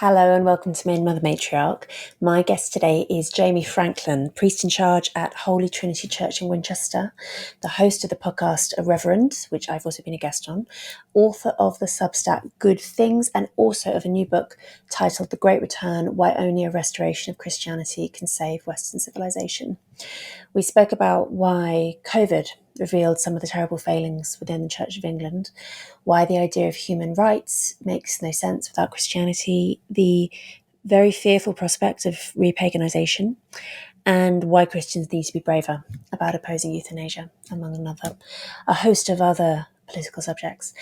Hello and welcome to Maiden Mother Matriarch. My guest today is Jamie Franklin, priest in charge at Holy Trinity Church in Winchester, the host of the podcast Irreverend, which I've also been a guest on, author of the Substack Good Things, and also of a new book titled The Great Return: Why Only a Restoration of Christianity Can Save Western Civilization. We spoke about why COVID revealed some of the terrible failings within the Church of England, why the idea of human rights makes no sense without Christianity, the very fearful prospect of repaganisation, and why Christians need to be braver about opposing euthanasia, among a host of other political subjects.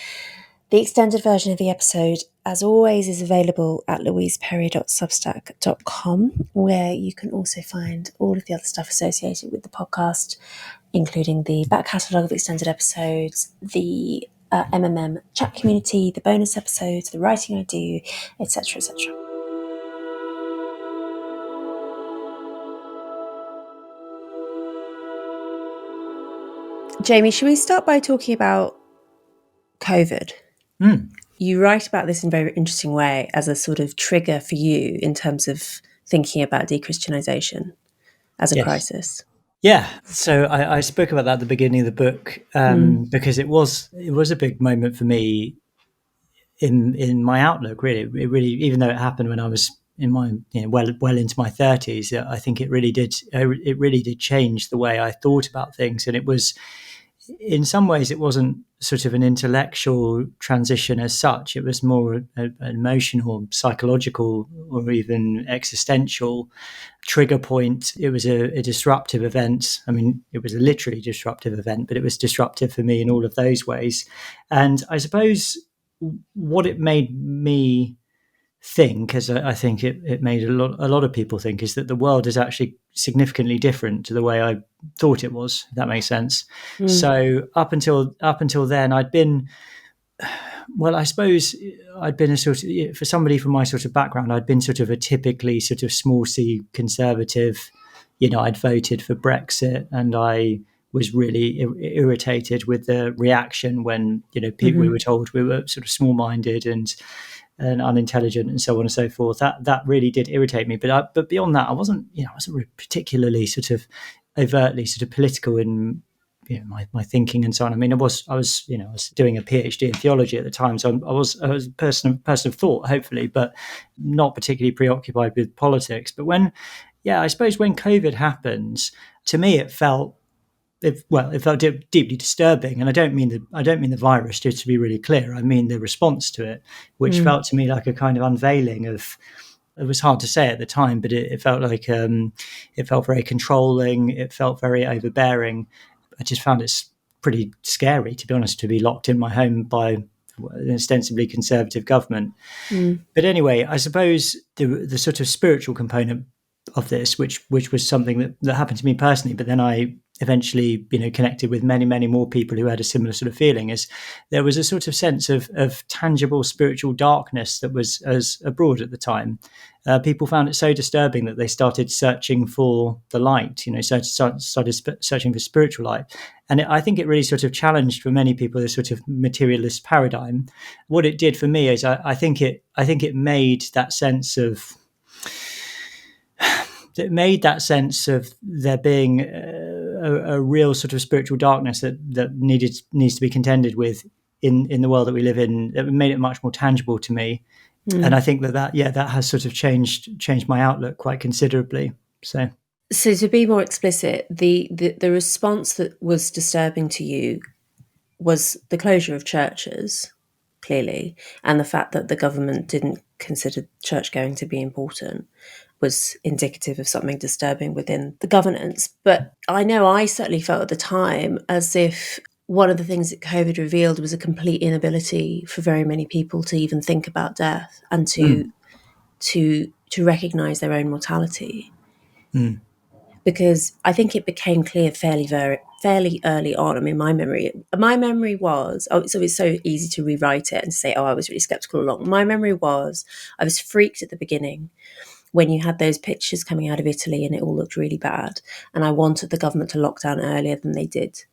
The extended version of the episode, as always, is available at louiseperry.substack.com, where you can also find all of the other stuff associated with the podcast, including the back catalogue of extended episodes, the MMM chat community, the bonus episodes, the writing I do, etc., etc. Jamie, should we start by talking about COVID? You write about this in a very interesting way as a sort of trigger for you in terms of thinking about dechristianization as a crisis. Yeah, so I spoke about that at the beginning of the book because it was a big moment for me in my outlook. Really, even though it happened when I was in my well into my 30s, I think it really did change the way I thought about things, and it was. In some ways, it wasn't sort of an intellectual transition as such. It was more an emotional, psychological, or even existential trigger point. It was a disruptive event. I mean, it was a literally disruptive event, but it was disruptive for me in all of those ways. And I suppose what it made me think, as I think it made a lot of people think, is that the world is actually significantly different to the way I thought it was, if that makes sense. So up until then, I suppose I'd been a sort of, for somebody from my sort of background, I'd been sort of a typically sort of small c conservative. I'd voted for Brexit, and I was really irritated with the reaction when we were told we were sort of small-minded and unintelligent and so on and so forth. That really did irritate me. But beyond that, I wasn't particularly sort of overtly sort of political in my thinking and so on. I mean, I was doing a PhD in theology at the time, so I was a person of thought, hopefully, but not particularly preoccupied with politics. But I suppose when COVID happened, to me, it felt deeply disturbing, and I don't mean the virus, just to be really clear. I mean the response to it, which felt to me like a kind of unveiling of. It was hard to say at the time, but it felt like it felt very controlling. It felt very overbearing. I just found it pretty scary, to be honest, to be locked in my home by an ostensibly conservative government. But anyway, I suppose the sort of spiritual component of this, which was something that happened to me personally, but then I eventually connected with many more people who had a similar sort of feeling, is there was a sort of sense of tangible spiritual darkness that was as abroad at the time. People found it so disturbing that they started searching for the light, started searching for spiritual light. And I think it really sort of challenged for many people this sort of materialist paradigm. What it did for me is I think it made that sense of there being a real sort of spiritual darkness that needs to be contended with in the world that we live in. It made it much more tangible to me, and I think that has sort of changed my outlook quite considerably. So to be more explicit, the response that was disturbing to you was the closure of churches, clearly, and the fact that the government didn't consider church going to be important was indicative of something disturbing within the governance. But I know I certainly felt at the time as if one of the things that COVID revealed was a complete inability for very many people to even think about death and to recognise their own mortality. Because I think it became clear fairly early on. I mean, my memory was, so it's so easy to rewrite it and say, I was really sceptical along. My memory was, I was freaked at the beginning when you had those pictures coming out of Italy and it all looked really bad. And I wanted the government to lock down earlier than they did.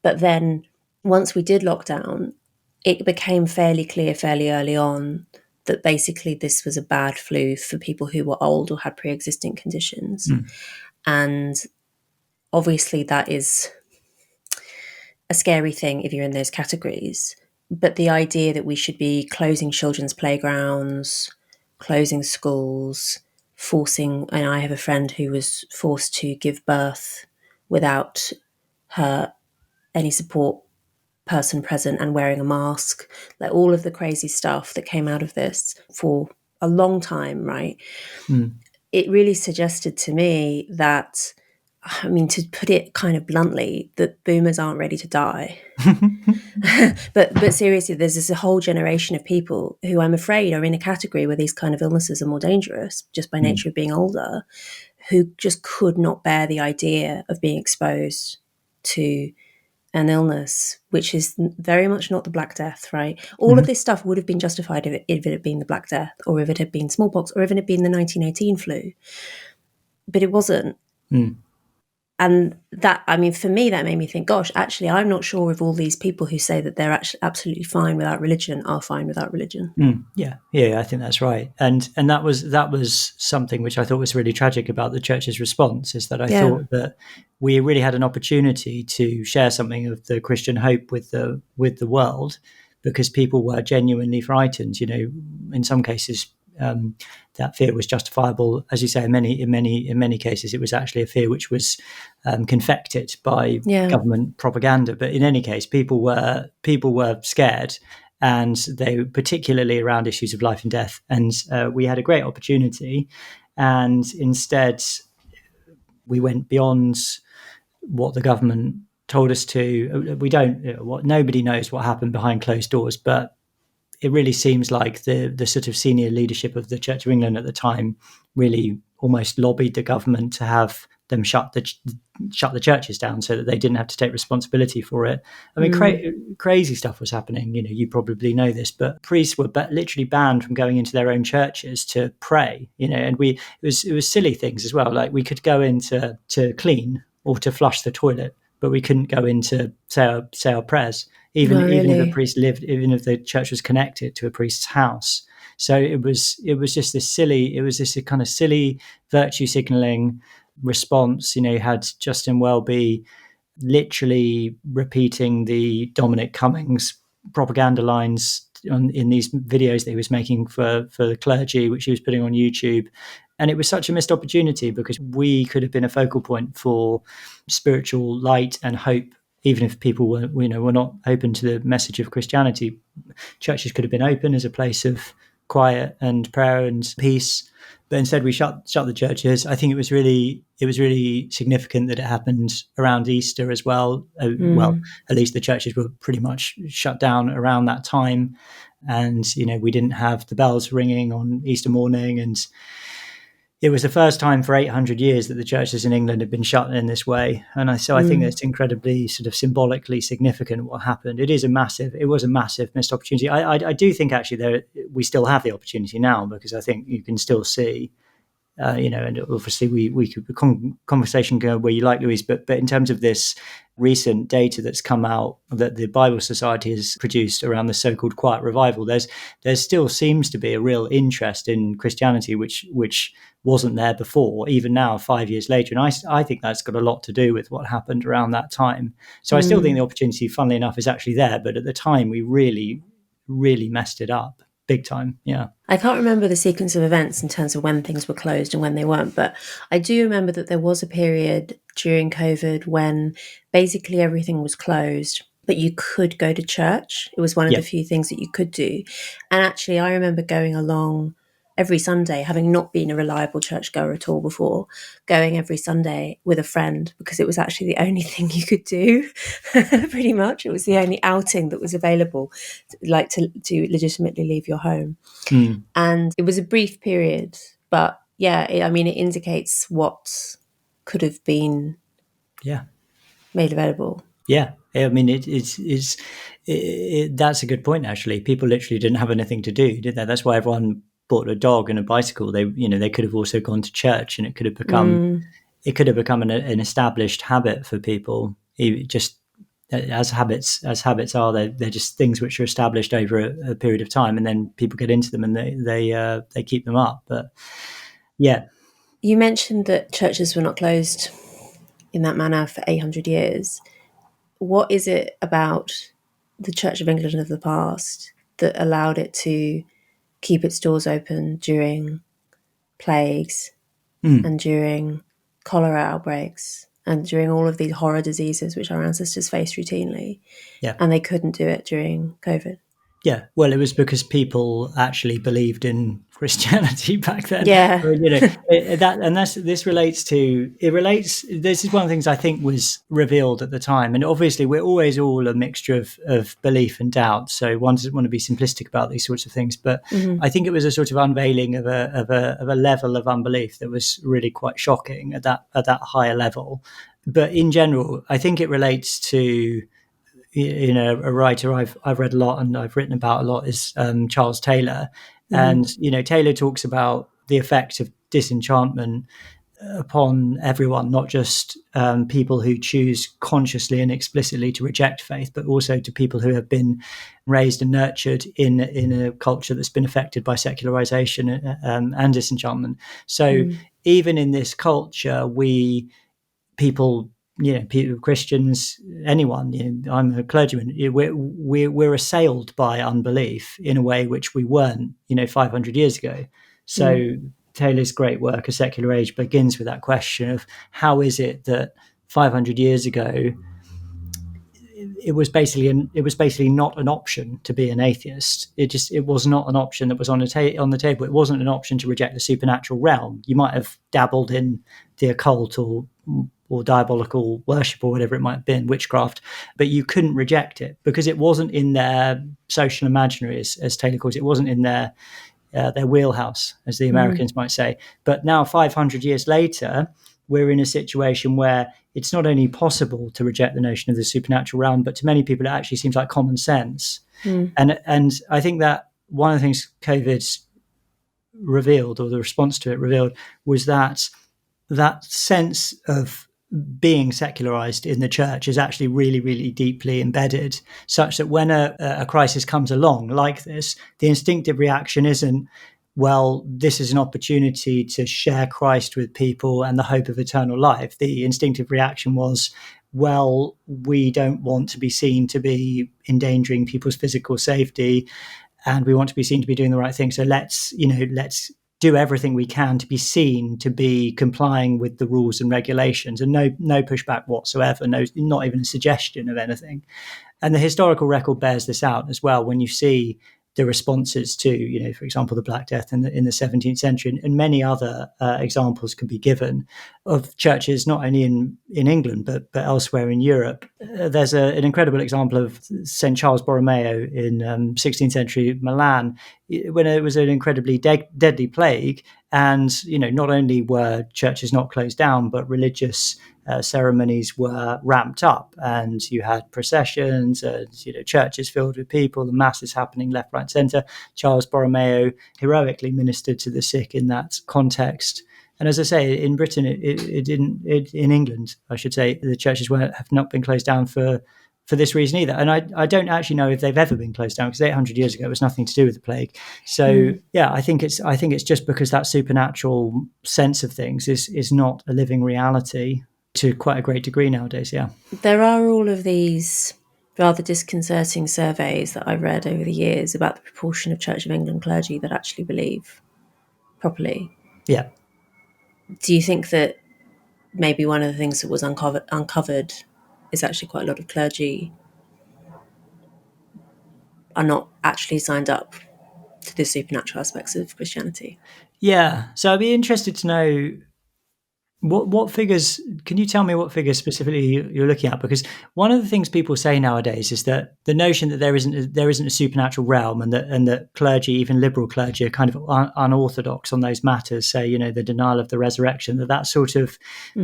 But then once we did lock down, it became fairly clear fairly early on that basically this was a bad flu for people who were old or had pre-existing conditions. And obviously that is a scary thing if you're in those categories. But the idea that we should be closing children's playgrounds, closing schools, forcing, and I have a friend who was forced to give birth without her any support person present and wearing a mask, like all of the crazy stuff that came out of this for a long time, right? It really suggested to me that, I mean, to put it kind of bluntly, that boomers aren't ready to die. but seriously, there's this whole generation of people who I'm afraid are in a category where these kind of illnesses are more dangerous just by nature of being older, who just could not bear the idea of being exposed to an illness, which is very much not the Black Death, right? All of this stuff would have been justified if it had been the Black Death, or if it had been smallpox, or if it had been the 1918 flu. But it wasn't. And that, I mean, for me, that made me think, gosh, actually, I'm not sure if all these people who say that they're actually absolutely fine without religion are fine without religion. Yeah, I think that's right. And that was something which I thought was really tragic about the church's response, is that I thought that we really had an opportunity to share something of the Christian hope with the world, because people were genuinely frightened. You know, in some cases, that fear was justifiable, as you say. In many cases, it was actually a fear which was confected by government propaganda. But in any case, people were scared, and they, particularly around issues of life and death. And we had a great opportunity, and instead, we went beyond what the government told us to. We don't. Nobody knows what happened behind closed doors, but it really seems like the sort of senior leadership of the Church of England at the time really almost lobbied the government to have them shut the churches down so that they didn't have to take responsibility for it. I mean, crazy stuff was happening. You know, you probably know this, but priests were literally banned from going into their own churches to pray. You know, and it was silly things as well. Like, we could go in to clean or to flush the toilet, but we couldn't go in to say our prayers. Even if a priest lived, even if the church was connected to a priest's house. So it was just this kind of silly virtue signaling response. You know, you had Justin Welby literally repeating the Dominic Cummings propaganda lines in these videos that he was making for the clergy, which he was putting on YouTube. And it was such a missed opportunity, because we could have been a focal point for spiritual light and hope. Even if people were not open to the message of Christianity, churches could have been open as a place of quiet and prayer and peace. But instead, we shut the churches. I think it was really significant that it happened around Easter as well. Well, at least the churches were pretty much shut down around that time, and we didn't have the bells ringing on Easter morning, and it was the first time for 800 years that the churches in England had been shut in this way. And I think that's incredibly sort of symbolically significant what happened. It was a massive missed opportunity. I do think actually we still have the opportunity now, because I think you can still see, and obviously we could conversation go where you like, Louise, but in terms of this recent data that's come out that the Bible Society has produced around the so-called quiet revival, there still seems to be a real interest in Christianity, which wasn't there before, even now 5 years later. And I think that's got a lot to do with what happened around that time. So I still think the opportunity, funnily enough, is actually there, but at the time we really, really messed it up. Big time, yeah. I can't remember the sequence of events in terms of when things were closed and when they weren't, but I do remember that there was a period during COVID when basically everything was closed, but you could go to church. It was one of the few things that you could do. And actually, I remember going along every Sunday, having not been a reliable churchgoer at all before, going every Sunday with a friend, because it was actually the only thing you could do. Pretty much, it was the only outing that was available, like to legitimately leave your home. And it was a brief period, but it indicates what could have been made available. Yeah, I mean, that's a good point. Actually, people literally didn't have anything to do, did they? That's why everyone bought a dog and a bicycle. They could have also gone to church, and it could have become an established habit for people. Just as habits are. They're just things which are established over a period of time, and then people get into them and they keep them up. But yeah. You mentioned that churches were not closed in that manner for 800 years. What is it about the Church of England of the past that allowed it to keep its doors open during plagues and during cholera outbreaks and during all of these horror diseases which our ancestors faced routinely, Yeah. and they couldn't do it during COVID? Yeah, well, it was because people actually believed in Christianity back then. Yeah. This relates to This is one of the things I think was revealed at the time, and obviously we're always all a mixture of belief and doubt. So one doesn't want to be simplistic about these sorts of things, but I think it was a sort of unveiling of a level of unbelief that was really quite shocking at that higher level. But in general, I think it relates to, a writer I've read a lot and I've written about a lot is Charles Taylor. And Taylor talks about the effect of disenchantment upon everyone, not just people who choose consciously and explicitly to reject faith, but also to people who have been raised and nurtured in a culture that's been affected by secularization and disenchantment. So even in this culture, people, Christians, anyone, I'm a clergyman, we're assailed by unbelief in a way which we weren't, 500 years ago. So Taylor's great work, A Secular Age, begins with that question of how is it that 500 years ago it was basically not an option to be an atheist. It was not an option that was on the table. It wasn't an option to reject the supernatural realm. You might have dabbled in the occult or diabolical worship or whatever it might have been, witchcraft, but you couldn't reject it because it wasn't in their social imaginary, as Taylor calls it. It wasn't in their wheelhouse, as the Americans might say. But now, 500 years later, we're in a situation where it's not only possible to reject the notion of the supernatural realm, but to many people, it actually seems like common sense. And I think that one of the things COVID revealed, or the response to it revealed, was that sense of being secularized in the church is actually really, really deeply embedded, such that when a crisis comes along like this, the instinctive reaction isn't, well, this is an opportunity to share Christ with people and the hope of eternal life. The instinctive reaction was, well, we don't want to be seen to be endangering people's physical safety, and we want to be seen to be doing the right thing. So let's do everything we can to be seen to be complying with the rules and regulations, and no pushback whatsoever, not even a suggestion of anything. And the historical record bears this out as well. When you see the responses to, for example, the Black Death in the 17th century, and many other examples could be given of churches not only in England but elsewhere in Europe. There's an incredible example of St. Charles Borromeo in 16th century Milan, when it was an incredibly deadly plague. And, not only were churches not closed down, but religious ceremonies were ramped up, and you had processions and churches filled with people, the masses happening left, right, centre. Charles Borromeo heroically ministered to the sick in that context. And as I say, in Britain, in England, I should say, the churches have not been closed down for this reason either. And I don't actually know if they've ever been closed down, because 800 years ago it was nothing to do with the plague. So yeah, I think it's just because that supernatural sense of things is not a living reality to quite a great degree nowadays. Yeah, there are all of these rather disconcerting surveys that I've read over the years about the proportion of Church of England clergy that actually believe properly. Yeah. Do you think that maybe one of the things that was uncovered is actually quite a lot of clergy are not actually signed up to the supernatural aspects of Christianity? Yeah. So I'd be interested to know what figures. Can you tell me what figures specifically you're looking at? Because one of the things people say nowadays is that the notion that there isn't a supernatural realm, and that clergy, even liberal clergy, are kind of unorthodox on those matters. Say, the denial of the resurrection, that's sort of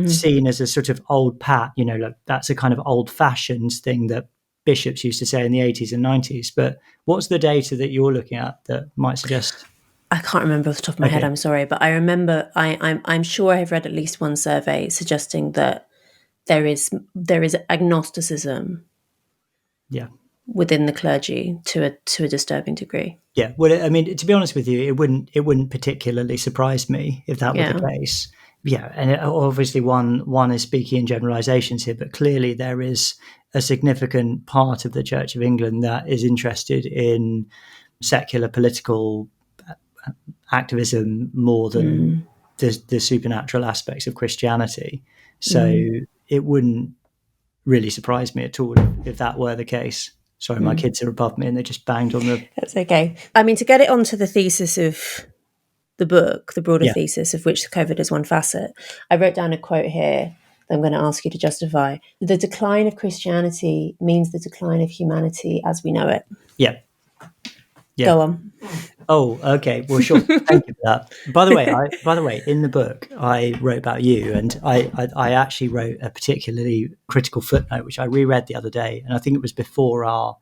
seen as a sort of old pat. Like that's a kind of old-fashioned thing that bishops used to say in the 80s and 90s. But what's the data that you're looking at that might suggest? I can't remember off the top of my head, I'm sorry, but I remember I'm sure I've read at least one survey suggesting that there is agnosticism Yeah. within the clergy to a disturbing degree. Yeah. Well, I mean, to be honest with you, it wouldn't particularly surprise me if that were the Yeah. case. Yeah, and obviously one is speaking in generalizations here, but clearly there is a significant part of the Church of England that is interested in secular political activism more than the supernatural aspects of Christianity. So it wouldn't really surprise me at all if that were the case. Sorry, my kids are above me and they just banged on the... That's okay. I mean, to get it onto the thesis of the book, the broader Yeah. thesis of which COVID is one facet, I wrote down a quote here that I'm going to ask you to justify. The decline of Christianity means the decline of humanity as we know it. Yeah. Yeah. Go on. Oh, okay. Well, sure. Thank you for that. By the way, in the book, I wrote about you, and I actually wrote a particularly critical footnote, which I reread the other day, and I think it was before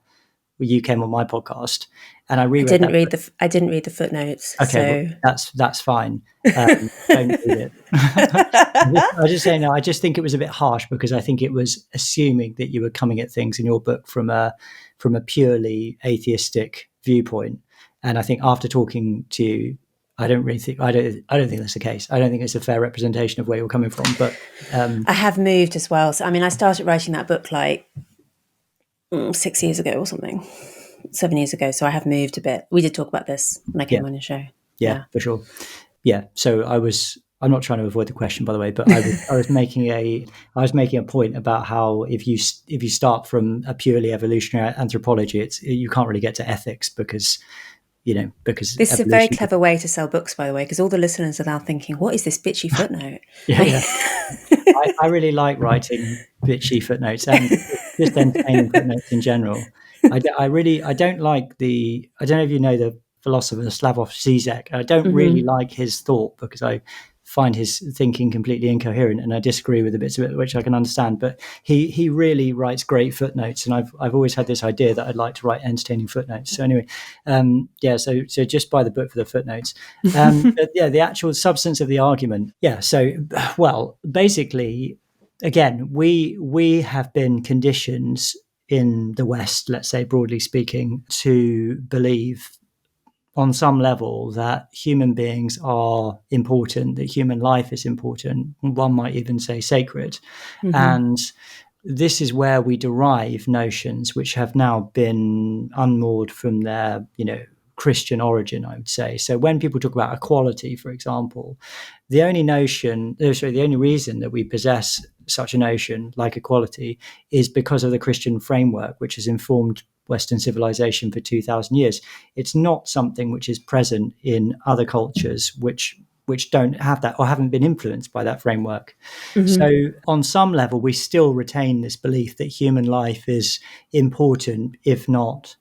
you came on my podcast, and I reread. I didn't read the footnotes. Okay, so well, that's fine. Don't read it. I just say no. I just think it was a bit harsh because I think it was assuming that you were coming at things in your book from a purely atheistic viewpoint. And I think after talking to you, I don't think that's the case. I don't think it's a fair representation of where you're coming from. But I have moved as well. So I mean, I started writing that book like 6 years ago or something, 7 years ago. So I have moved a bit. We did talk about this when I came on your show. Yeah, for sure. Yeah. So I'm not trying to avoid the question, by the way, but I was making a point about how if you start from a purely evolutionary anthropology, you can't really get to ethics because this is a very clever way to sell books, by the way, because all the listeners are now thinking, what is this bitchy footnote? Yeah. I really like writing bitchy footnotes and just entertaining footnotes in general. I don't like I don't know if you know the philosopher Slavoj Zizek. I don't really like his thought because I find his thinking completely incoherent, and I disagree with the bits of it which I can understand. But he really writes great footnotes, and I've always had this idea that I'd like to write entertaining footnotes. So anyway, so just buy the book for the footnotes. But yeah, the actual substance of the argument. Yeah, so well, basically, again, we have been conditioned in the West, let's say broadly speaking, to believe on some level that human beings are important, that human life is important. One might even say sacred. And this is where we derive notions which have now been unmoored from their, Christian origin, I would say. So when people talk about equality, for example, the only reason that we possess such a notion like equality is because of the Christian framework, which has informed Western civilization for 2,000 years. It's not something which is present in other cultures which don't have that or haven't been influenced by that framework. So on some level, we still retain this belief that human life is important, if not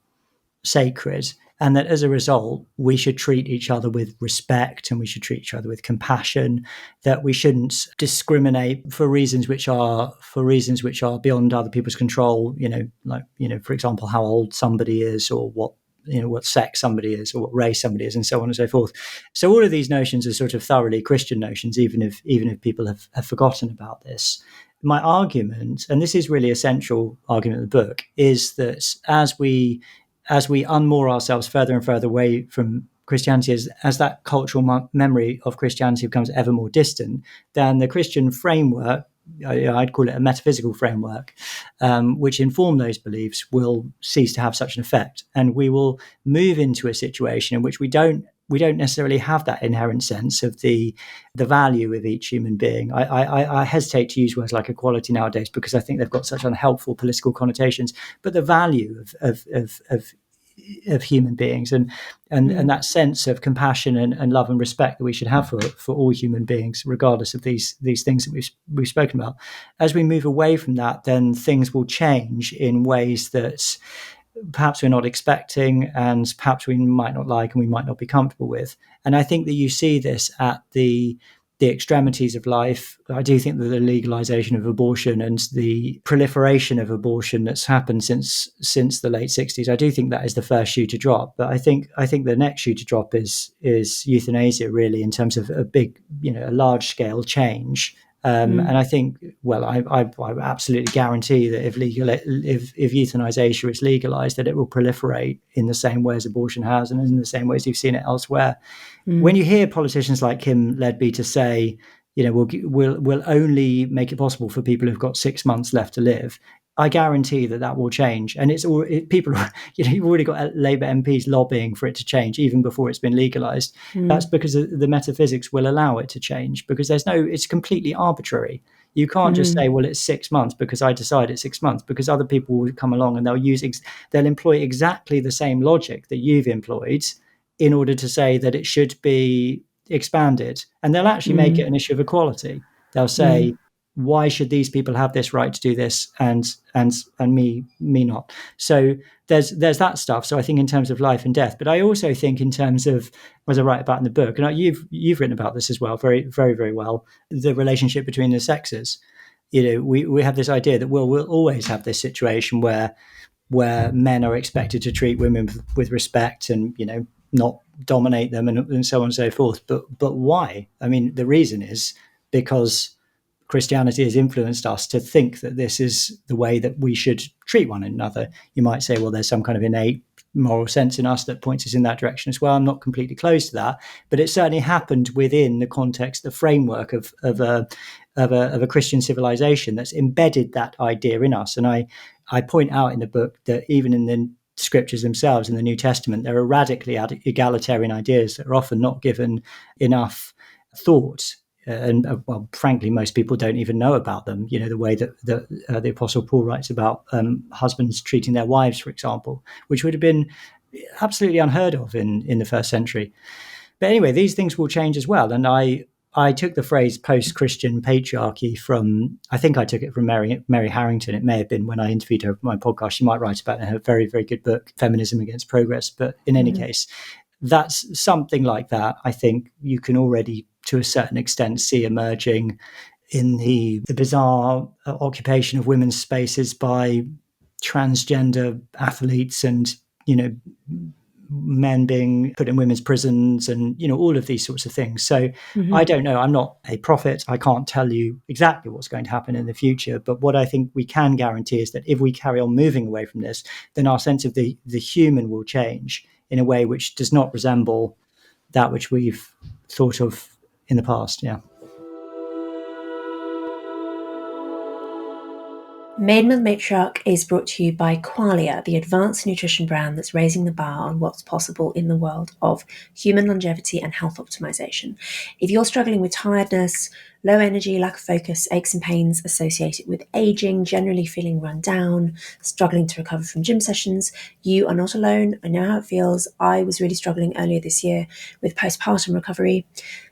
sacred, and that as a result, we should treat each other with respect and we should treat each other with compassion, that we shouldn't discriminate for reasons which are beyond other people's control, for example, how old somebody is or what sex somebody is or what race somebody is and so on and so forth. So all of these notions are sort of thoroughly Christian notions, even if people have forgotten about this. My argument, and this is really a central argument of the book, is that as we unmoor ourselves further and further away from Christianity, as that cultural memory of Christianity becomes ever more distant, then the Christian framework, I'd call it a metaphysical framework, which inform those beliefs, will cease to have such an effect. And we will move into a situation in which we don't necessarily have that inherent sense of the value of each human being. I hesitate to use words like equality nowadays because I think they've got such unhelpful political connotations, but the value of human beings and that sense of compassion and love and respect that we should have for all human beings, regardless of these things that we've spoken about. As we move away from that, then things will change in ways that perhaps we're not expecting and perhaps we might not like and we might not be comfortable with. And I think that you see this at the extremities of life. I do think that the legalization of abortion and the proliferation of abortion that's happened since the late 60s, I do think that is the first shoe to drop. But I think the next shoe to drop is euthanasia, really, in terms of a big, a large scale change And I think, well, I absolutely guarantee that if euthanization is legalized, that it will proliferate in the same way as abortion has, and in the same ways you've seen it elsewhere. When you hear politicians like Kim Ledby to say, we'll only make it possible for people who've got 6 months left to live, I guarantee that will change. And people, you've already got Labour MPs lobbying for it to change even before it's been legalised. That's because the metaphysics will allow it to change, because it's completely arbitrary. You can't just say, well, it's 6 months because I decide it's 6 months, because other people will come along and they'll employ exactly the same logic that you've employed in order to say that it should be expanded. And they'll actually make it an issue of equality. They'll say, why should these people have this right to do this and me not? So there's that stuff. So I think in terms of life and death, but I also think in terms of, as I write about in the book, and you've written about this as well, very, very, very well, the relationship between the sexes. We have this idea that we'll always have this situation where men are expected to treat women with respect and, not dominate them and so on and so forth. But why? I mean, the reason is because Christianity has influenced us to think that this is the way that we should treat one another. You might say, well, there's some kind of innate moral sense in us that points us in that direction as well. I'm not completely close to that, but it certainly happened within the context, the framework of a Christian civilization that's embedded that idea in us. And I point out in the book that even in the scriptures themselves in the New Testament, there are radically egalitarian ideas that are often not given enough thought. And well, frankly, most people don't even know about them. The way that the Apostle Paul writes about husbands treating their wives, for example, which would have been absolutely unheard of in the first century. But anyway, these things will change as well. And I took the phrase post-Christian patriarchy I think I took it from Mary Harrington. It may have been when I interviewed her for my podcast. She might write about it in her very, very good book, Feminism Against Progress. But in any case, that's something like that. I think you can already, to a certain extent, see emerging in the bizarre occupation of women's spaces by transgender athletes and, men being put in women's prisons and, all of these sorts of things. So I don't know. I'm not a prophet. I can't tell you exactly what's going to happen in the future. But what I think we can guarantee is that if we carry on moving away from this, then our sense of the human will change in a way which does not resemble that which we've thought of in the past. Yeah. Maiden with Matriarch is brought to you by Qualia, the advanced nutrition brand that's raising the bar on what's possible in the world of human longevity and health optimization. If you're struggling with tiredness, low energy, lack of focus, aches and pains associated with aging, generally feeling run down, struggling to recover from gym sessions, you are not alone. I know how it feels. I was really struggling earlier this year with postpartum recovery,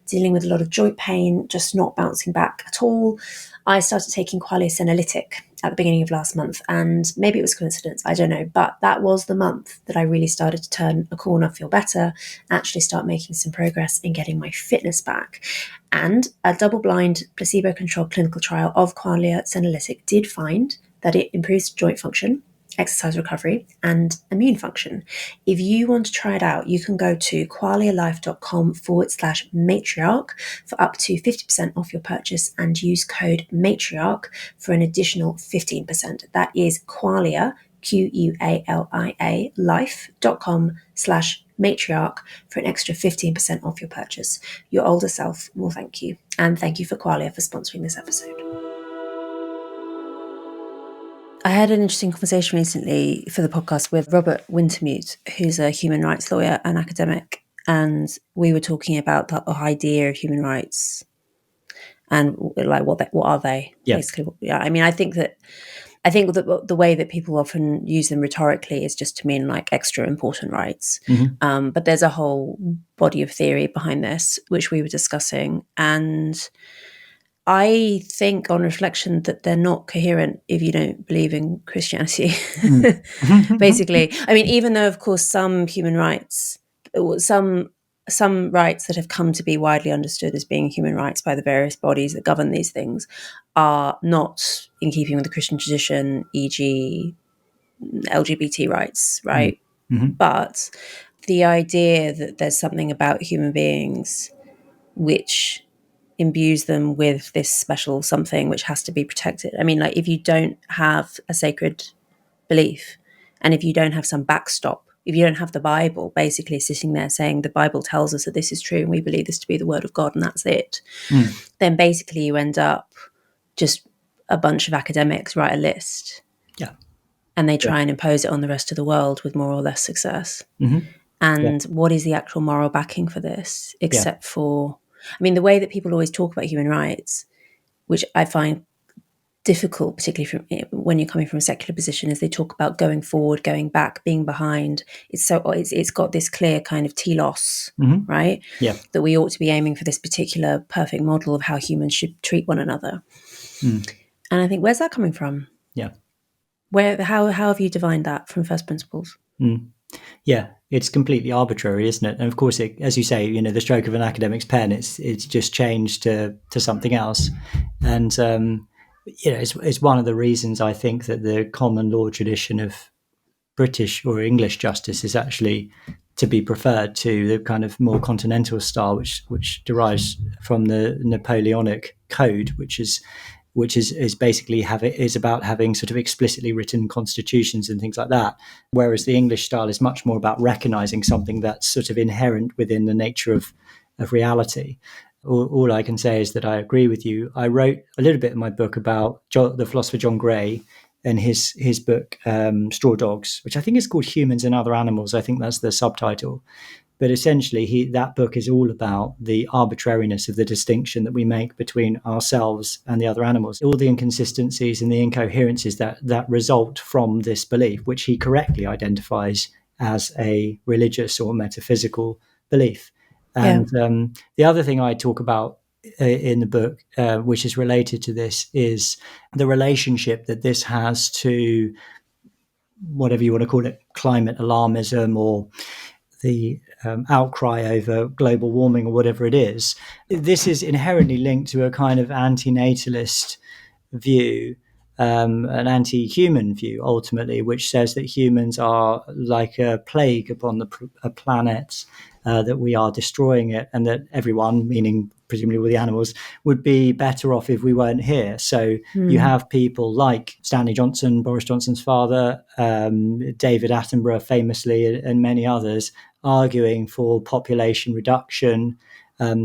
dealing with a lot of joint pain, just not bouncing back at all. I started taking Qualia Senolytic at the beginning of last month, and maybe it was coincidence, I don't know, but that was the month that I really started to turn a corner, feel better, actually start making some progress in getting my fitness back. And a double-blind, placebo-controlled clinical trial of Qualia Senolytic did find that it improves joint function, exercise recovery, and immune function. If you want to try it out, you can go to qualialife.com/matriarch for up to 50% off your purchase and use code matriarch for an additional 15%. That is Qualia, QUALIA, life.com/matriarch for an extra 15% off your purchase. Your older self will thank you. And thank you for Qualia for sponsoring this episode. I had an interesting conversation recently for the podcast with Robert Wintermute, who's a human rights lawyer and academic, and we were talking about the idea of human rights and like what are they? Yeah. Basically, yeah. I mean, I think that the way that people often use them rhetorically is just to mean like extra important rights, but there's a whole body of theory behind this, which we were discussing, and I think on reflection that they're not coherent if you don't believe in Christianity. Basically, I mean, even though of course some human rights, some rights that have come to be widely understood as being human rights by the various bodies that govern these things are not in keeping with the Christian tradition, e.g. LGBT rights, right? But the idea that there's something about human beings which imbues them with this special something which has to be protected. I mean, like, if you don't have a sacred belief, and if you don't have some backstop, if you don't have the Bible basically sitting there saying the Bible tells us that this is true and we believe this to be the word of God and that's it, then basically you end up just a bunch of academics write a list. Yeah. And they try and impose it on the rest of the world with more or less success. Mm-hmm. And what is the actual moral backing for this? Except for, I mean, the way that people always talk about human rights, which I find difficult, particularly from when you're coming from a secular position, is they talk about going forward, going back, being behind. It's got this clear kind of telos, right? Yeah. That we ought to be aiming for this particular perfect model of how humans should treat one another. And I think, where's that coming from? Yeah. How have you divined that from first principles? Yeah, it's completely arbitrary, isn't it? And of course, as you say, you know, the stroke of an academic's pen, it's just changed to something else. And you know, it's one of the reasons I think that the common law tradition of British or English justice is actually to be preferred to the kind of more continental style, which derives from the Napoleonic Code, which is basically is about having sort of explicitly written constitutions and things like that, whereas the English style is much more about recognizing something that's sort of inherent within the nature of reality. All I can say is that I agree with you. I wrote a little bit in my book about the philosopher John Gray and his book Straw Dogs, which I think is called Humans and Other Animals. I think that's the subtitle. But essentially, that book is all about the arbitrariness of the distinction that we make between ourselves and the other animals, all the inconsistencies and the incoherences that result from this belief, which he correctly identifies as a religious or metaphysical belief. And the other thing I talk about in the book, which is related to this, is the relationship that this has to whatever you want to call it, climate alarmism or the outcry over global warming or whatever it is. This is inherently linked to a kind of anti-natalist view, an anti-human view, ultimately, which says that humans are like a plague upon a planet, that we are destroying it, and that everyone, meaning presumably all the animals, would be better off if we weren't here. So you have people like Stanley Johnson, Boris Johnson's father, David Attenborough famously, and many others arguing for population reduction,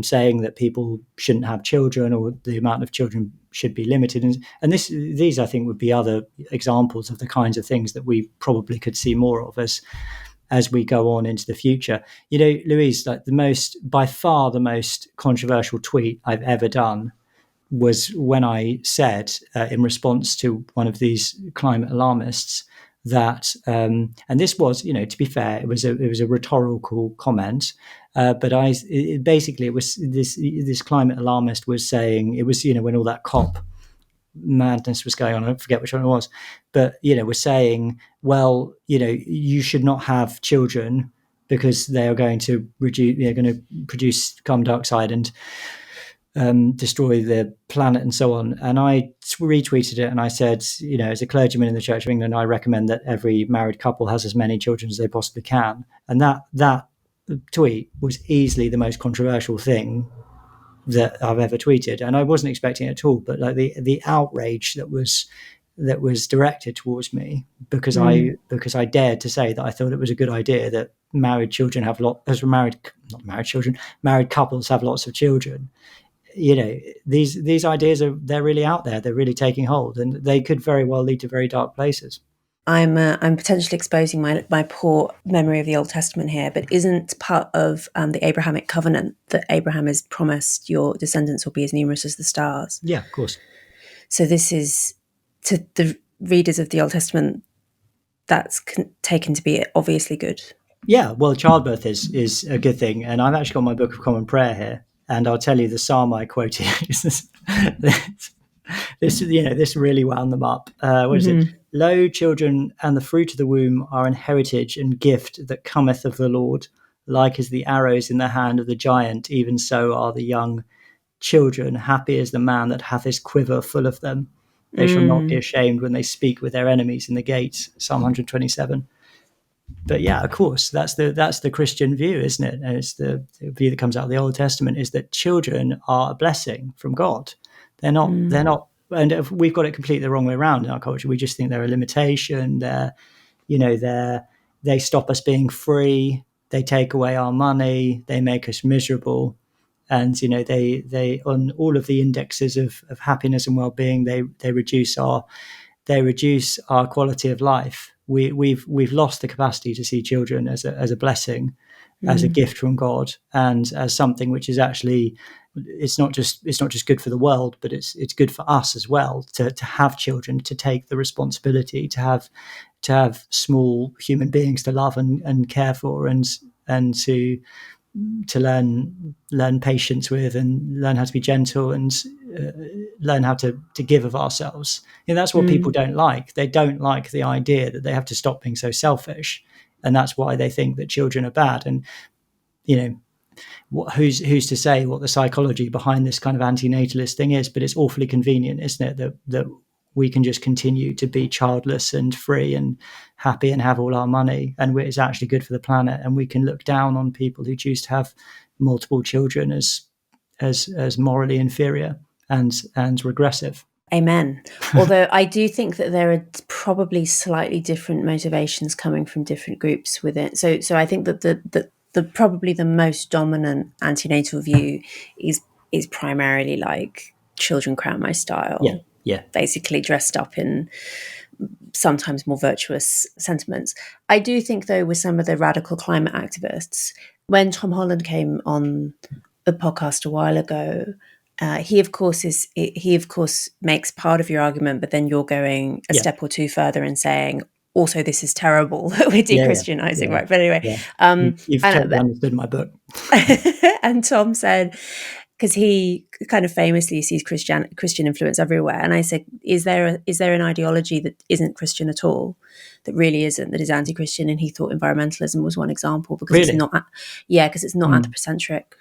saying that people shouldn't have children or the amount of children should be limited. And these, I think, would be other examples of the kinds of things that we probably could see more of as we go on into the future. You know, Louise, like by far the most controversial tweet I've ever done was when I said, in response to one of these climate alarmists, that, and this was, you know, to be fair, it was a rhetorical comment, but basically it was this climate alarmist was saying, it was, you know, when all that COP madness was going on, I forget which one it was, but, you know, we're saying, well, you know, you should not have children because they are going to produce carbon dioxide and destroy the planet and so on. And I retweeted it and I said, you know, as a clergyman in the Church of England, I recommend that every married couple has as many children as they possibly can. And that tweet was easily the most controversial thing that I've ever tweeted, and I wasn't expecting it at all. But like the outrage that was directed towards me because I dared to say that I thought it was a good idea that married couples have lots of children. You know, these ideas they're really out there. They're really taking hold, and they could very well lead to very dark places. I'm potentially exposing my poor memory of the Old Testament here, but isn't part of the Abrahamic covenant that Abraham has promised your descendants will be as numerous as the stars? Yeah, of course. So this is, to the readers of the Old Testament, that's taken to be obviously good. Yeah, well, childbirth is a good thing, and I've actually got my Book of Common Prayer here, and I'll tell you the psalm I quoted. This really wound them up. What is it? Lo, children and the fruit of the womb are an heritage and gift that cometh of the Lord. Like as the arrows in the hand of the giant, even so are the young children. Happy is the man that hath his quiver full of them. They shall not be ashamed when they speak with their enemies in the gates. Psalm 127. but yeah, of course, that's the Christian view, isn't it? And it's the view that comes out of the Old Testament, is that children are a blessing from God. They're not. They're not. And if we've got it completely the wrong way around in our culture. We just think they're a limitation. They stop us being free. They take away our money. They make us miserable. And they on all of the indexes of happiness and well-being, they reduce our quality of life. We've lost the capacity to see children as a blessing, as a gift from God, and as something which is actually, it's not just good for the world, but it's good for us as well, to have children, to take the responsibility, to have small human beings to love and care for, and to learn patience with, and learn how to be gentle, and learn how to give of ourselves. That's what people don't like. They don't like the idea that they have to stop being so selfish, and that's why they think that children are bad. And who's to say what the psychology behind this kind of antinatalist thing is? But it's awfully convenient, isn't it, that we can just continue to be childless and free and happy and have all our money, and it's actually good for the planet. And we can look down on people who choose to have multiple children as morally inferior and regressive. Amen. Although I do think that there are probably slightly different motivations coming from different groups within. So I think that the probably the most dominant antenatal view is primarily like children crown my style. Yeah. Basically dressed up in sometimes more virtuous sentiments. I do think, though, with some of the radical climate activists, when Tom Holland came on the podcast a while ago, he of course makes part of your argument, but then you're going a step or two further and saying, also, this is terrible that we're de-Christianizing, right? But anyway, you've totally understood my book. And Tom said, because he kind of famously sees Christian influence everywhere, and I said, is there an ideology that isn't Christian at all, that really isn't, that is anti-Christian? And he thought environmentalism was one example, because it's not, because it's not anthropocentric.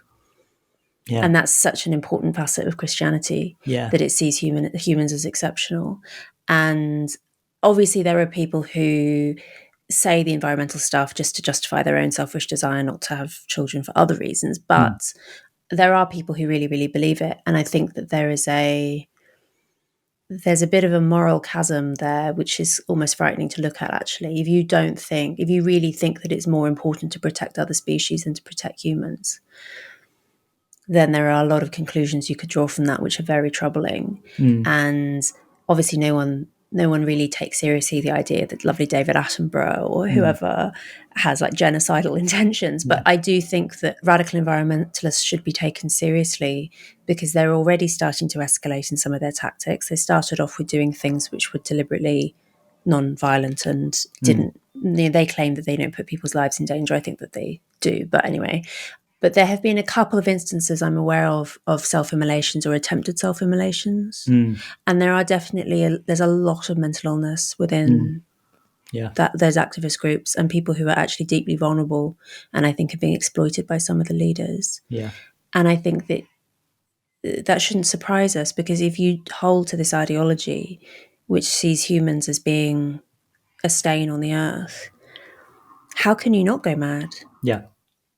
Yeah. And that's such an important facet of Christianity, that it sees humans as exceptional. And obviously there are people who say the environmental stuff just to justify their own selfish desire not to have children for other reasons. But there are people who really, really believe it. And I think that there's a bit of a moral chasm there, which is almost frightening to look at, actually. If you really think that it's more important to protect other species than to protect humans, then there are a lot of conclusions you could draw from that, which are very troubling. And obviously no one really takes seriously the idea that lovely David Attenborough or whoever has like genocidal intentions. But I do think that radical environmentalists should be taken seriously, because they're already starting to escalate in some of their tactics. They started off with doing things which were deliberately non-violent and didn't, they claim that they don't put people's lives in danger. I think that they do. But anyway, but there have been a couple of instances I'm aware of self-immolations or attempted self-immolations. And there are definitely, there's a lot of mental illness within those activist groups, and people who are actually deeply vulnerable, and I think are being exploited by some of the leaders. Yeah. And I think that shouldn't surprise us, because if you hold to this ideology, which sees humans as being a stain on the earth, how can you not go mad? Yeah.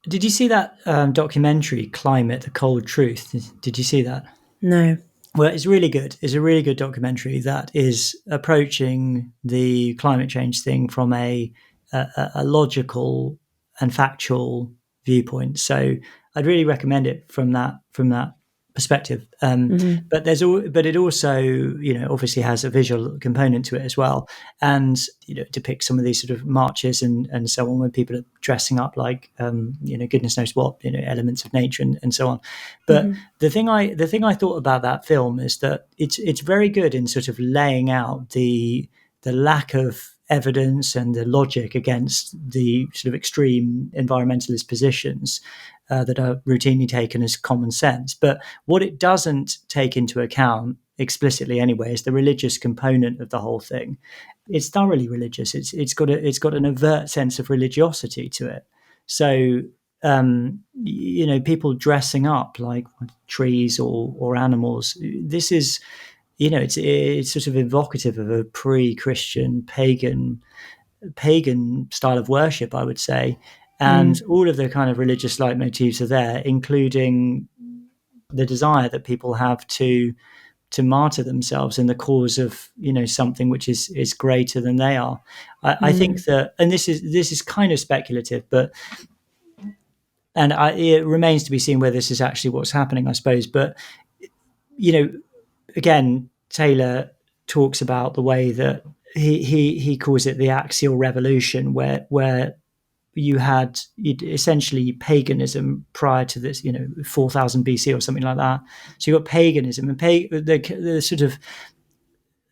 Did you see that documentary, Climate, The Cold Truth? Did you see that? No. Well, it's really good. It's a really good documentary that is approaching the climate change thing from a logical and factual viewpoint. So I'd really recommend it from that perspective. But it also, obviously has a visual component to it as well, and depicts some of these sort of marches and so on, when people are dressing up like goodness knows what, elements of nature and so on. But the thing I thought about that film is that it's very good in sort of laying out the lack of evidence and the logic against the sort of extreme environmentalist positions that are routinely taken as common sense. But what it doesn't take into account, explicitly anyway, is the religious component of the whole thing. It's thoroughly religious. It's got an overt sense of religiosity to it. So people dressing up like trees or animals. This is, it's sort of evocative of a pre-Christian pagan pagan style of worship, I would say. And all of the kind of religious leitmotifs are there, including the desire that people have to martyr themselves in the cause of, something which is greater than they are. I think that, and this is kind of speculative, but it remains to be seen whether this is actually what's happening, I suppose. But again, Taylor talks about the way that he calls it the axial revolution, where you had essentially paganism prior to this, 4000 BC or something like that. So you got paganism and the sort of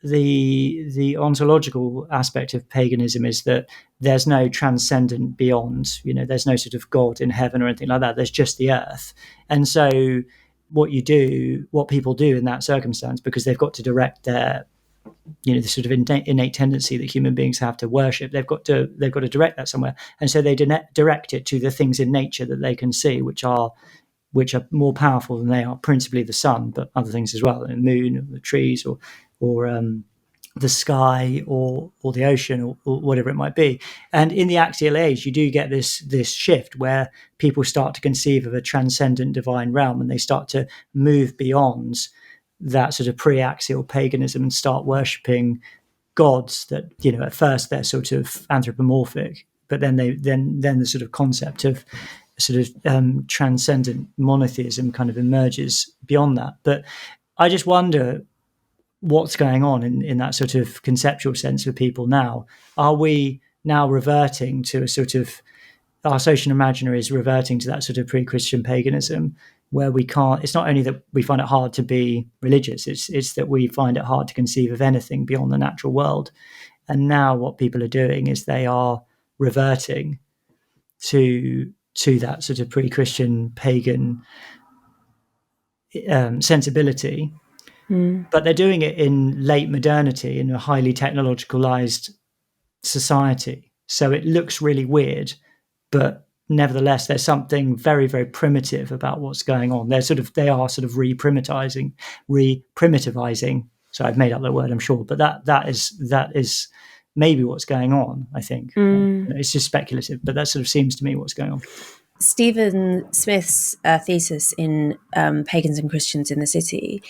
the ontological aspect of paganism is that there's no transcendent beyond, there's no sort of God in heaven or anything like that. There's just the earth. And so what people do in that circumstance, because they've got to direct their, the sort of innate tendency that human beings have to worship, they've got to direct that somewhere. And so they direct it to the things in nature that they can see, which are more powerful than they are, principally the sun, but other things as well, the moon, or the trees, or the sky, or the ocean, or whatever it might be. And in the axial age, you do get this shift where people start to conceive of a transcendent divine realm, and they start to move beyond that sort of pre-axial paganism and start worshipping gods that, at first they're sort of anthropomorphic, but then the sort of concept of sort of transcendent monotheism kind of emerges beyond that. But I just wonder what's going on in that sort of conceptual sense for people now. Are we now reverting to a sort of, our social imaginary is reverting to that sort of pre-Christian paganism, where we can't, it's not only that we find it hard to be religious, it's that we find it hard to conceive of anything beyond the natural world. And now what people are doing is they are reverting to that sort of pre-Christian pagan sensibility, but they're doing it in late modernity, in a highly technologicalized society. So it looks really weird, but nevertheless, there's something very, very primitive about what's going on. They are sort of re-primitivizing. So I've made up that word, I'm sure, but that is maybe what's going on, I think. It's just speculative, but that sort of seems to me what's going on. Stephen Smith's thesis in Pagans and Christians in the City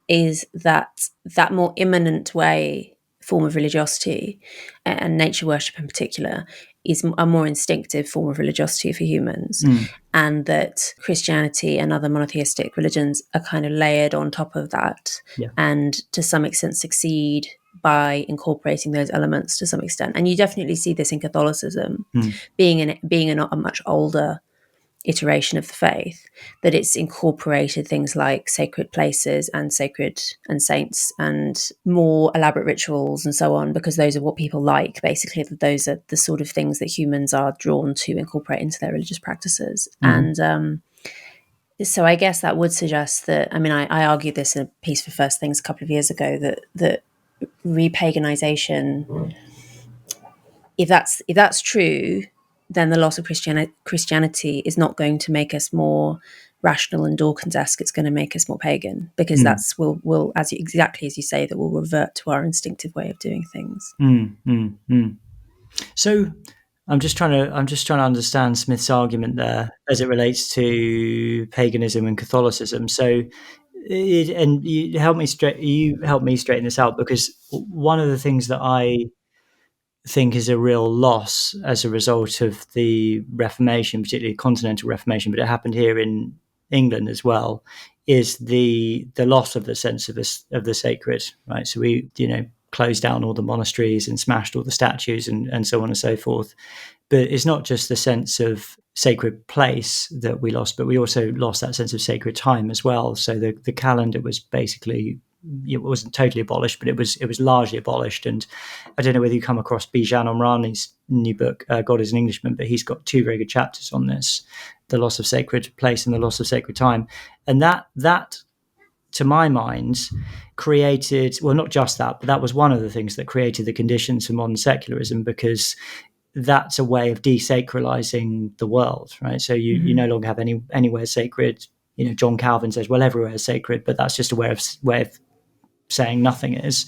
is that more immanent form of religiosity, and nature worship in particular, is a more instinctive form of religiosity for humans, and that Christianity and other monotheistic religions are kind of layered on top of that, and to some extent succeed by incorporating those elements to some extent. And you definitely see this in Catholicism, being a much older iteration of the faith, that it's incorporated things like sacred places and saints and more elaborate rituals and so on, because those are what people like, basically, that those are the sort of things that humans are drawn to incorporate into their religious practices. And so I guess that would suggest that, I argued this in a piece for First Things a couple of years ago, that repaganization, if that's true, then the loss of Christianity is not going to make us more rational and Dawkins-esque. It's going to make us more pagan, because we'll exactly as you say, that we'll revert to our instinctive way of doing things. So I'm just trying to understand Smith's argument there as it relates to paganism and Catholicism. So, you help me straighten this out, because one of the things that I think is a real loss as a result of the Reformation, particularly continental Reformation, but it happened here in England as well, is the loss of the sense of the sacred, right? So we, closed down all the monasteries and smashed all the statues and so on and so forth. But it's not just the sense of sacred place that we lost, but we also lost that sense of sacred time as well. So the calendar was basically, it wasn't totally abolished, but it was largely abolished. And I don't know whether you come across Bijan Omrani's new book, God is an Englishman, but he's got two very good chapters on this, the loss of sacred place and the loss of sacred time. And that to my mind, created, well, not just that, but that was one of the things that created the conditions for modern secularism, because that's a way of desacralizing the world, right? So you no longer have anywhere sacred. John Calvin says, well, everywhere is sacred, but that's just a way of saying nothing is.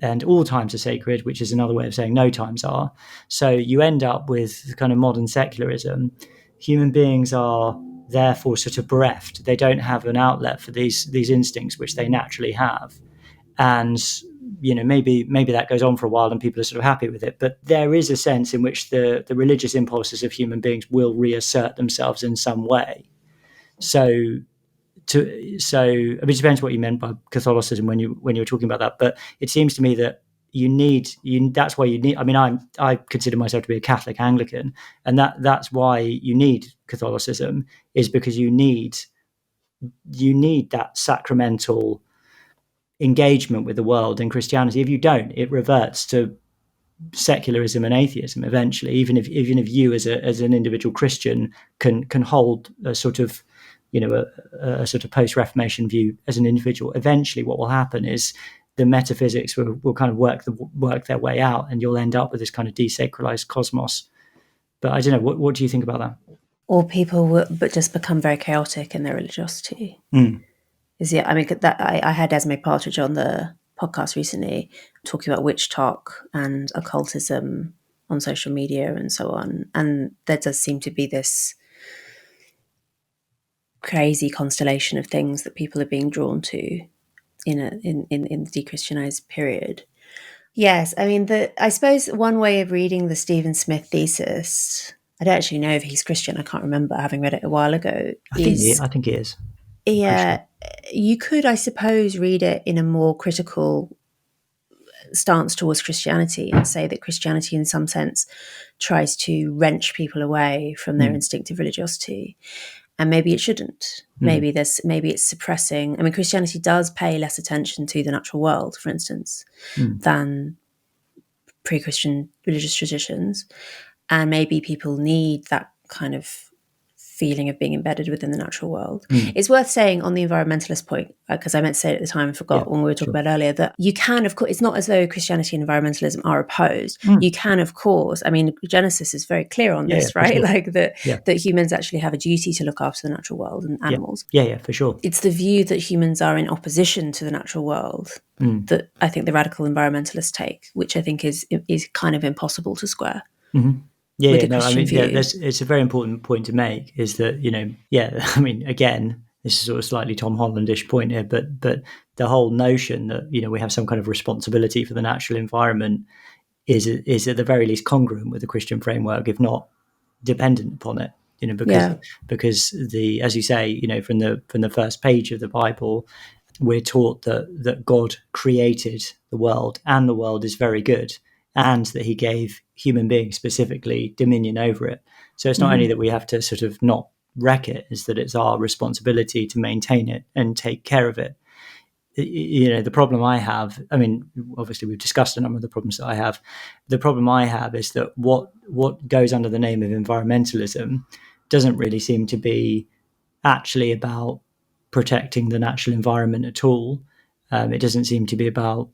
and all times are sacred, which is another way of saying no times are. So you end up with kind of modern secularism. Human beings are therefore sort of bereft. They don't have an outlet for these instincts which they naturally have. And maybe that goes on for a while and people are sort of happy with it, but there is a sense in which the religious impulses of human beings will reassert themselves in some way. So it depends what you meant by Catholicism when you were talking about that, but it seems to me that that's why you need. I mean, I consider myself to be a Catholic Anglican, and that's why you need Catholicism, is because you need that sacramental engagement with the world. And Christianity, if you don't, it reverts to secularism and atheism eventually. Even if you as an individual Christian can hold a sort of a sort of post-Reformation view as an individual, eventually what will happen is the metaphysics will kind of work their way out, and you'll end up with this kind of desacralized cosmos. But I don't know, what do you think about that? Or people will but just become very chaotic in their religiosity. I mean, I had Esme Partridge on the podcast recently talking about witch talk and occultism on social media and so on, and there does seem to be this crazy constellation of things that people are being drawn to in the de-Christianized period. Yes, I mean, I suppose one way of reading the Stephen Smith thesis, I don't actually know if he's Christian, I can't remember, having read it a while ago. I think he is. Yeah, you could, I suppose, read it in a more critical stance towards Christianity and say that Christianity, in some sense, tries to wrench people away from their instinctive religiosity. And maybe it shouldn't. Maybe it's suppressing. I mean, Christianity does pay less attention to the natural world, for instance, than pre-Christian religious traditions. And maybe people need that kind of feeling of being embedded within the natural world. It's worth saying on the environmentalist point, because I meant to say it at the time and forgot when we were talking about earlier, that you can, of course, it's not as though Christianity and environmentalism are opposed. You can, of course, I mean, Genesis is very clear on this, right? Sure. Like that humans actually have a duty to look after the natural world and animals. Yeah, for sure. It's the view that humans are in opposition to the natural world that I think the radical environmentalists take, which I think is kind of impossible to square. It's a very important point to make, is that, I mean, again, this is sort of slightly Tom Hollandish point here, but the whole notion that, we have some kind of responsibility for the natural environment is at the very least congruent with the Christian framework, if not dependent upon it, because as you say, from the first page of the Bible, we're taught that God created the world and the world is very good, and that he gave human beings specifically dominion over it. So it's not only that we have to sort of not wreck it, is that it's our responsibility to maintain it and take care of it. The problem I have, I mean, obviously we've discussed a number of the problems that I have. The problem I have is that what goes under the name of environmentalism doesn't really seem to be actually about protecting the natural environment at all. It doesn't seem to be about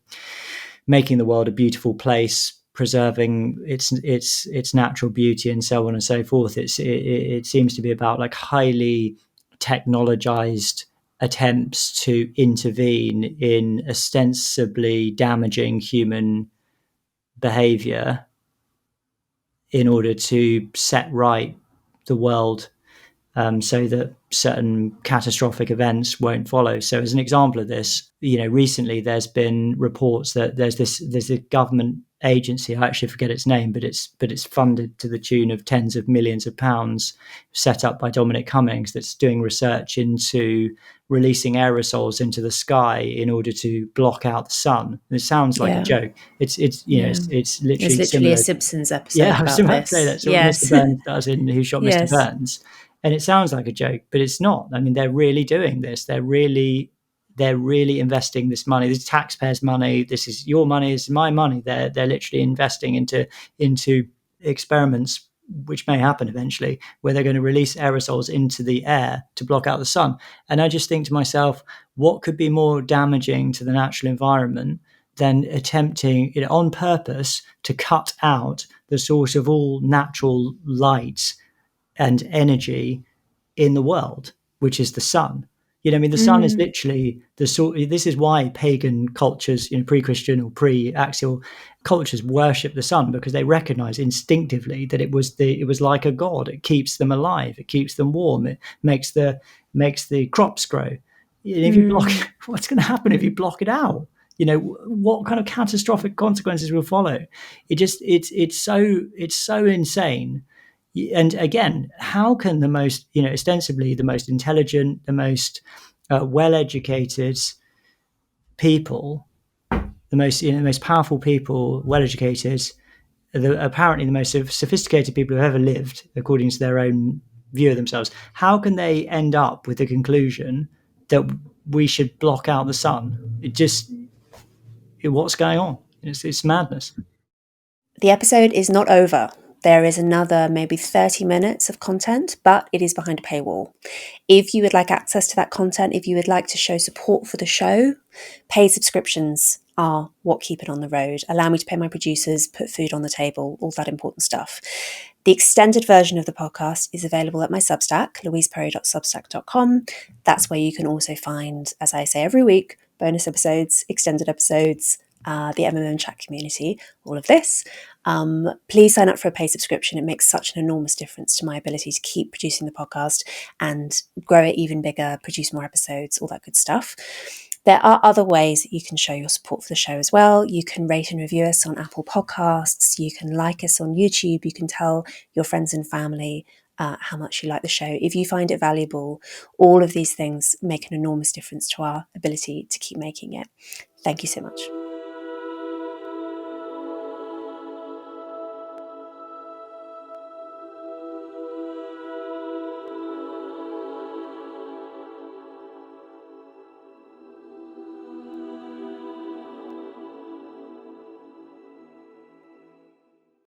making the world a beautiful place, preserving its natural beauty, and so on and so forth. It seems to be about like highly technologized attempts to intervene in ostensibly damaging human behavior in order to set right the world, so that certain catastrophic events won't follow. So as an example of this, recently there's been reports that there's a government agency, I actually forget its name, but it's funded to the tune of tens of millions of pounds, set up by Dominic Cummings, that's doing research into releasing aerosols into the sky in order to block out the sun. And it sounds like a joke. It's literally a Simpsons episode. Yeah, I was about to say that. So Mr. Burns does in Who Shot Mr. Burns. And it sounds like a joke, but it's not. I mean, they're really doing this. They're really investing this money. This is taxpayers' money. This is your money. This is my money. They're literally investing into experiments which may happen eventually, where they're going to release aerosols into the air to block out the sun. And I just think to myself, what could be more damaging to the natural environment than attempting, on purpose, to cut out the source of all natural light and energy in the world, which is the sun. You know, I mean, the sun is literally the sort. This is why pagan cultures, you know, pre-Christian or pre-axial cultures, worship the sun, because they recognize instinctively that it was like a god. It keeps them alive. It keeps them warm. It makes the crops grow. And if you block, what's going to happen if you block it out? You know, what kind of catastrophic consequences will follow? It's so insane. And again, how can the most, you know, ostensibly the most intelligent, the most well-educated people, the most, you know, the most powerful people, well-educated, apparently the most sophisticated people who've ever lived, according to their own view of themselves, how can they end up with the conclusion that we should block out the sun? What's going on? It's madness. The episode is not over. There is another maybe 30 minutes of content, but it is behind a paywall. If you would like access to that content, if you would like to show support for the show, paid subscriptions are what keep it on the road. Allow me to pay my producers, put food on the table, all that important stuff. The extended version of the podcast is available at my Substack, louiseperry.substack.com. That's where you can also find, as I say every week, bonus episodes, extended episodes, the MMM chat community, all of this. Please sign up for a paid subscription. It makes such an enormous difference to my ability to keep producing the podcast and grow it even bigger, produce more episodes, all that good stuff. There are other ways that you can show your support for the show as well. You can rate and review us on Apple Podcasts. You can like us on YouTube. You can tell your friends and family how much you like the show. If you find it valuable, all of these things make an enormous difference to our ability to keep making it. Thank you so much.